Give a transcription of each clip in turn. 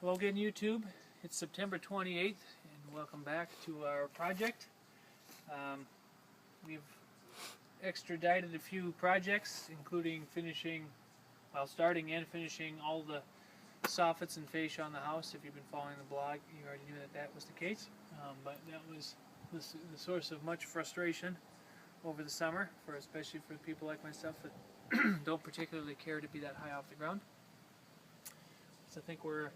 Hello again, YouTube. It's September 28th, and welcome back to our project. We've extradited a few projects, including starting and finishing all the soffits and fascia on the house. If you've been following the blog, you already knew that that was the case. But that was the source of much frustration over the summer, especially for people like myself that don't particularly care to be that high off the ground. So I think we're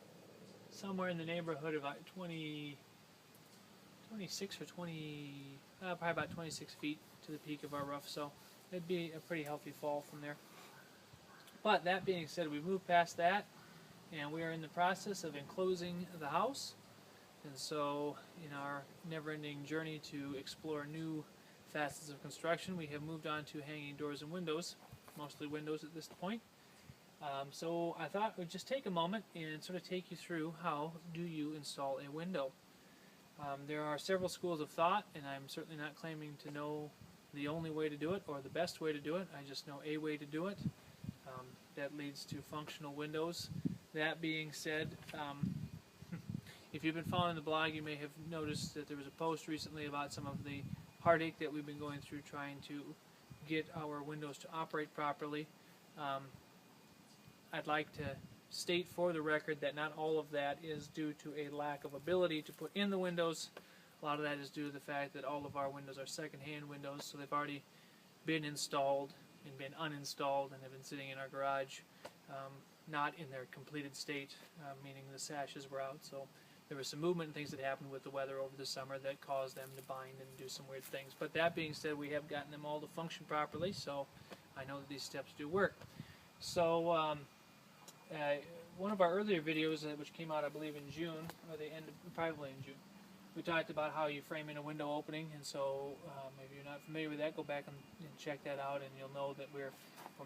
somewhere in the neighborhood of about 26 or 20, probably about 26 feet to the peak of our roof, so it'd be a pretty healthy fall from there. But that being said, we've moved past that, and we are in the process of enclosing the house. And so, in our never-ending journey to explore new facets of construction, we have moved on to hanging doors and windows, mostly windows at this point. So I thought we'd just take a moment and sort of take you through how do you install a window. There are several schools of thought, and I'm certainly not claiming to know the only way to do it or the best way to do it. I just know a way to do it. That leads to functional windows. That being said, if you've been following the blog, you may have noticed that there was a post recently about some of the heartache that we've been going through trying to get our windows to operate properly. I'd like to state for the record that not all of that is due to a lack of ability to put in the windows. A lot of that is due to the fact that all of our windows are second-hand windows, so they've already been installed and been uninstalled and have been sitting in our garage, not in their completed state, meaning the sashes were out. So there was some movement and things that happened with the weather over the summer that caused them to bind and do some weird things. But that being said, we have gotten them all to function properly, so I know that these steps do work. So one of our earlier videos, which came out I believe in June, or the end of, probably in June, we talked about how you frame in a window opening, and so if you're not familiar with that, go back and check that out, and you'll know that we're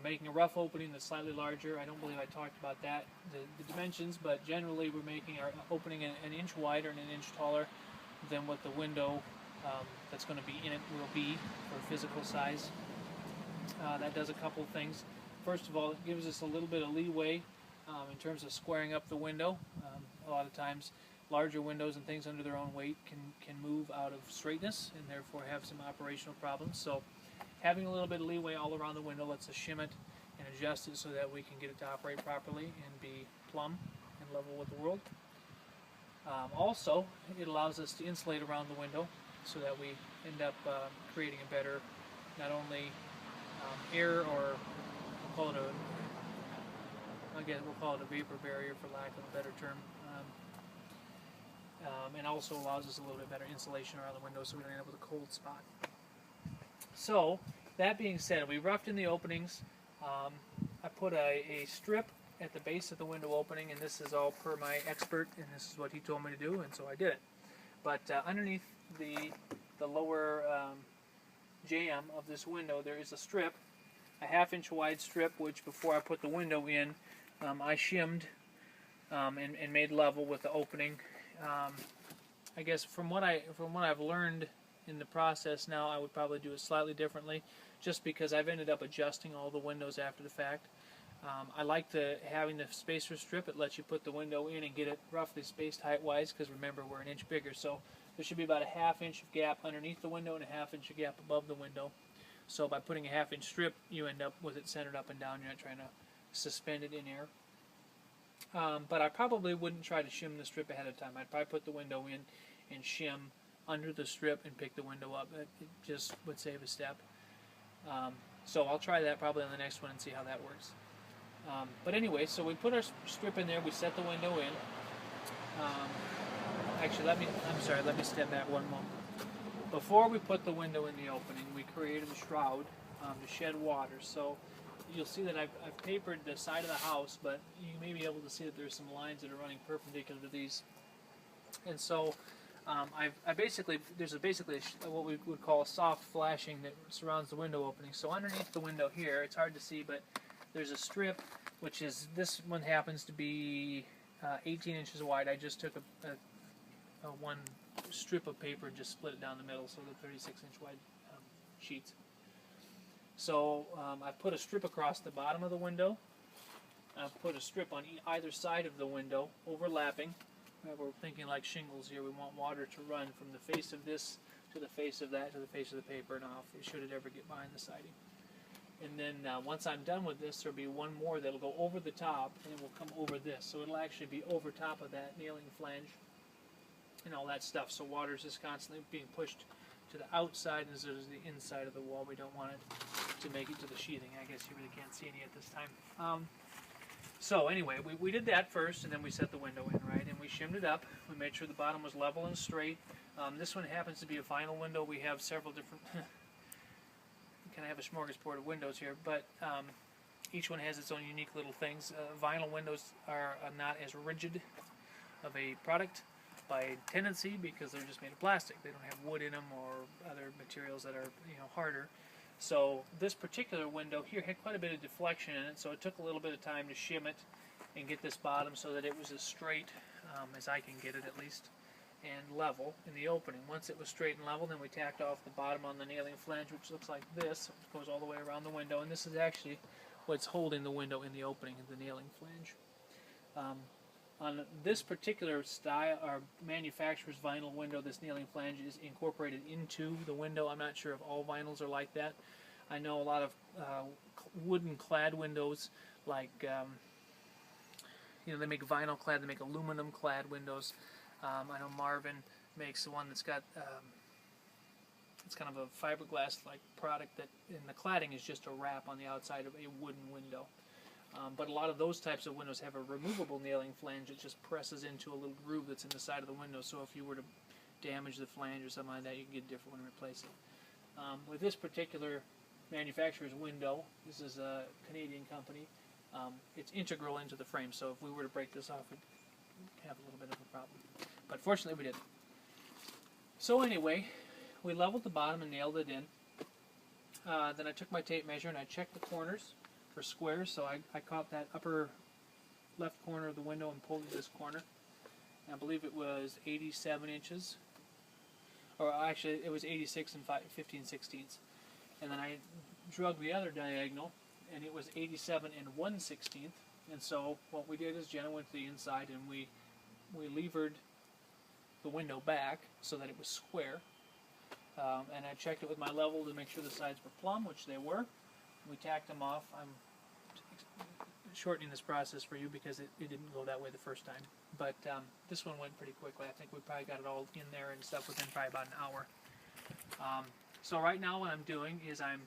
making a rough opening that's slightly larger. I don't believe I talked about that, the dimensions, but generally we're making our opening an inch wider and an inch taller than what the window that's going to be in it will be for physical size. That does a couple of things. First of all, it gives us a little bit of leeway in terms of squaring up the window. A lot of times larger windows and things under their own weight can move out of straightness and therefore have some operational problems. So having a little bit of leeway all around the window lets us shim it and adjust it so that we can get it to operate properly and be plumb and level with the world. Also, it allows us to insulate around the window so that we end up creating a better, not only air, or we'll call it a vapor barrier for lack of a better term, and also allows us a little bit better insulation around the window so we don't end up with a cold spot. So that being said, we roughed in the openings. I put a strip at the base of the window opening, and this is all per my expert, and this is what he told me to do, and so I did it. But underneath the lower jamb of this window there is a strip, a half-inch wide strip, which before I put the window in, I shimmed and made level with the opening. I guess from what I've learned in the process now, I would probably do it slightly differently, just because I've ended up adjusting all the windows after the fact. I like having the spacer strip. It lets you put the window in and get it roughly spaced height-wise, because remember, we're an inch bigger, so there should be about a half-inch of gap underneath the window and a half-inch of gap above the window. So by putting a half-inch strip, you end up with it centered up and down. You're not trying to suspend it in air. But I probably wouldn't try to shim the strip ahead of time. I'd probably put the window in and shim under the strip and pick the window up. It just would save a step. So I'll try that probably on the next one and see how that works. But anyway, so we put our strip in there. We set the window in. Actually, let me step back one moment. Before we put the window in the opening, we created a shroud to shed water. So you'll see that I've papered the side of the house, but you may be able to see that there's some lines that are running perpendicular to these. And so there's basically what we would call a soft flashing that surrounds the window opening. So underneath the window here, it's hard to see, but there's a strip, which is, this one happens to be 18 inches wide. I just took a one strip of paper and just split it down the middle, so the 36-inch wide sheets. So I put a strip across the bottom of the window, I've put a strip on either side of the window, overlapping. We're thinking like shingles here. We want water to run from the face of this to the face of that to the face of the paper and off, should it ever get behind the siding. And then once I'm done with this, there'll be one more that'll go over the top, and it will come over this. So it'll actually be over top of that nailing flange and all that stuff. So water's just constantly being pushed to the outside instead of the inside of the wall. We don't want it to make it to the sheathing. I guess you really can't see any at this time. So anyway, we did that first, and then we set the window in, right? And we shimmed it up. We made sure the bottom was level and straight. This one happens to be a vinyl window. We have several different, kind of have a smorgasbord of windows here, but each one has its own unique little things. Vinyl windows are not as rigid of a product by tendency because they're just made of plastic. They don't have wood in them or other materials that are harder. So this particular window here had quite a bit of deflection in it, so it took a little bit of time to shim it and get this bottom so that it was as straight as I can get it at least, and level in the opening. Once it was straight and level, then we tacked off the bottom on the nailing flange, which looks like this. It goes all the way around the window, and this is actually what's holding the window in the opening of the nailing flange. On this particular style, or manufacturer's vinyl window, this nailing flange is incorporated into the window. I'm not sure if all vinyls are like that. I know a lot of wooden clad windows, like they make vinyl clad, they make aluminum clad windows. I know Marvin makes the one that's got it's kind of a fiberglass like product that, and the cladding is just a wrap on the outside of a wooden window. But a lot of those types of windows have a removable nailing flange that just presses into a little groove that's in the side of the window, so if you were to damage the flange or something like that, you can get a different one and replace it. With this particular manufacturer's window, this is a Canadian company, it's integral into the frame, so if we were to break this off, we'd have a little bit of a problem. But fortunately we didn't. So anyway, we leveled the bottom and nailed it in. Then I took my tape measure and I checked the corners for squares, so I caught that upper left corner of the window and pulled this corner. And I believe it was 87 inches, or actually it was 86 and 15/16. And then I drug the other diagonal, and it was 87 and 1/16. And so what we did is Jenna went to the inside and we levered the window back so that it was square. And I checked it with my level to make sure the sides were plumb, which they were. We tacked them off. I'm shortening this process for you because it didn't go that way the first time. But this one went pretty quickly. I think we probably got it all in there and stuff within probably about an hour. So right now what I'm doing is I'm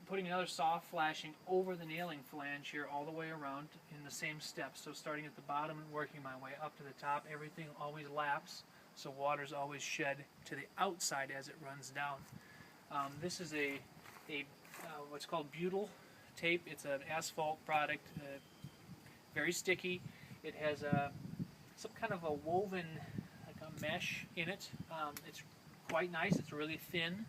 putting another soft flashing over the nailing flange here all the way around in the same steps. So starting at the bottom and working my way up to the top, everything always laps, so water's always shed to the outside as it runs down. This is a what's called butyl tape. It's an asphalt product, very sticky. It has some kind of a woven, like a mesh in it. It's quite nice. It's really thin.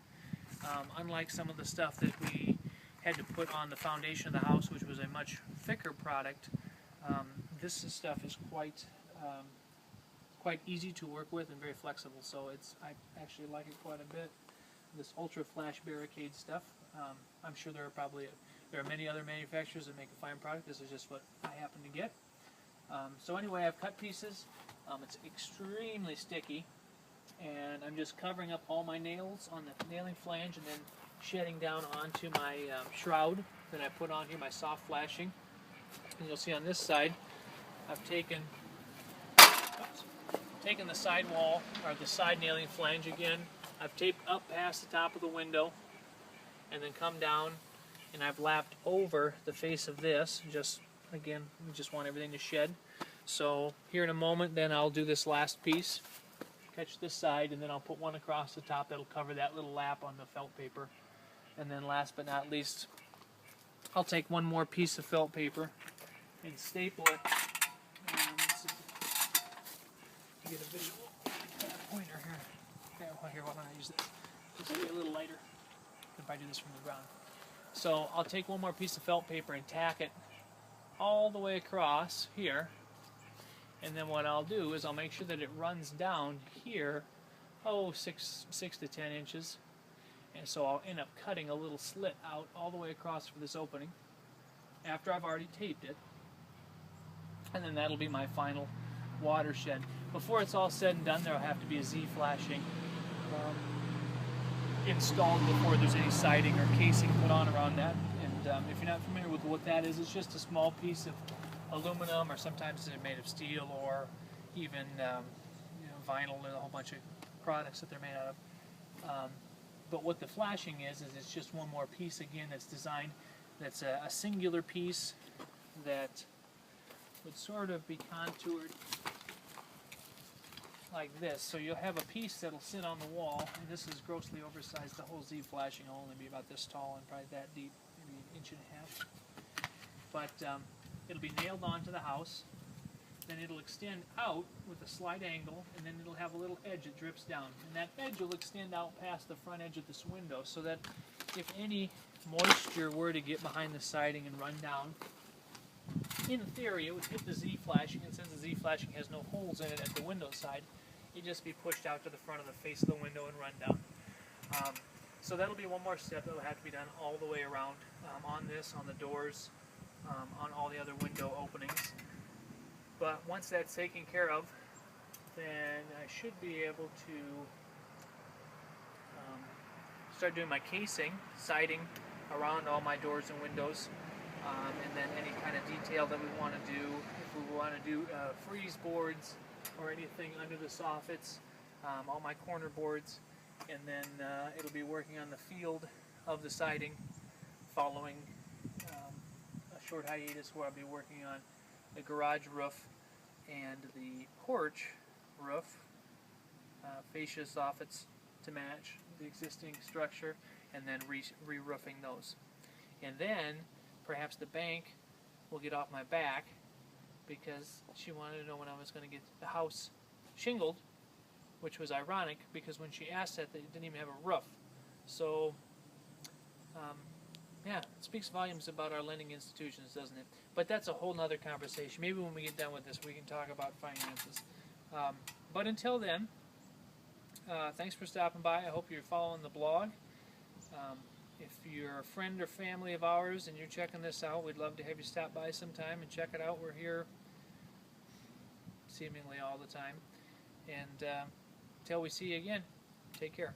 Unlike some of the stuff that we had to put on the foundation of the house, which was a much thicker product, this stuff is quite easy to work with and very flexible. So I actually like it quite a bit. This Ultra Flash Barricade stuff. I'm sure there are many other manufacturers that make a fine product. This is just what I happen to get. So anyway, I've cut pieces. It's extremely sticky, and I'm just covering up all my nails on the nailing flange and then shedding down onto my shroud that I put on here, my soft flashing. And you'll see on this side, I've taken the side wall, or the side nailing flange again. I've taped up past the top of the window and then come down, and I've lapped over the face of this. Just, again, we just want everything to shed. So here in a moment, then I'll do this last piece, catch this side, and then I'll put one across the top that'll cover that little lap on the felt paper. And then last but not least, I'll take one more piece of felt paper and staple it. Let's see, to get a visual pointer here. Here, why don't I use this? This will be a little lighter if I do this from the ground. So I'll take one more piece of felt paper and tack it all the way across here. And then what I'll do is I'll make sure that it runs down here, 6 to 10 inches. And so I'll end up cutting a little slit out all the way across for this opening. after I've already taped it, and then that'll be my final watershed. Before it's all said and done, there'll have to be a Z-flashing installed before there's any siding or casing put on around that. And if you're not familiar with what that is, it's just a small piece of aluminum, or sometimes they're made of steel, or even vinyl, and a whole bunch of products that they're made out of. But what the flashing is it's just one more piece again that's designed, that's a singular piece that would sort of be contoured like this. So you'll have a piece that'll sit on the wall, and this is grossly oversized. The whole Z flashing will only be about this tall and probably that deep, maybe an inch and a half. But it'll be nailed onto the house. Then it'll extend out with a slight angle, and then it'll have a little edge that drips down. And that edge will extend out past the front edge of this window, so that if any moisture were to get behind the siding and run down, in theory it would hit the Z flashing, and since the Z flashing has no holes in it at the window side, it'd just be pushed out to the front of the face of the window and run down. So that'll be one more step that will have to be done all the way around on this, on the doors, on all the other window openings. But once that's taken care of, then I should be able to start doing my casing, siding around all my doors and windows, and then any kind of detail that we want to do. If we want to do freeze boards or anything under the soffits, all my corner boards, and then it'll be working on the field of the siding, following a short hiatus where I'll be working on the garage roof and the porch roof, fascia soffits to match the existing structure, and then re-roofing those. And then perhaps the bank will get off my back, because she wanted to know when I was going to get the house shingled, which was ironic because when she asked that, they didn't even have a roof. So yeah, it speaks volumes about our lending institutions, doesn't it? But that's a whole nother conversation. Maybe when we get done with this, we can talk about finances. But until then, thanks for stopping by. I hope you're following the blog. If you're a friend or family of ours and you're checking this out, we'd love to have you stop by sometime and check it out. We're here seemingly all the time. And until we see you again, take care.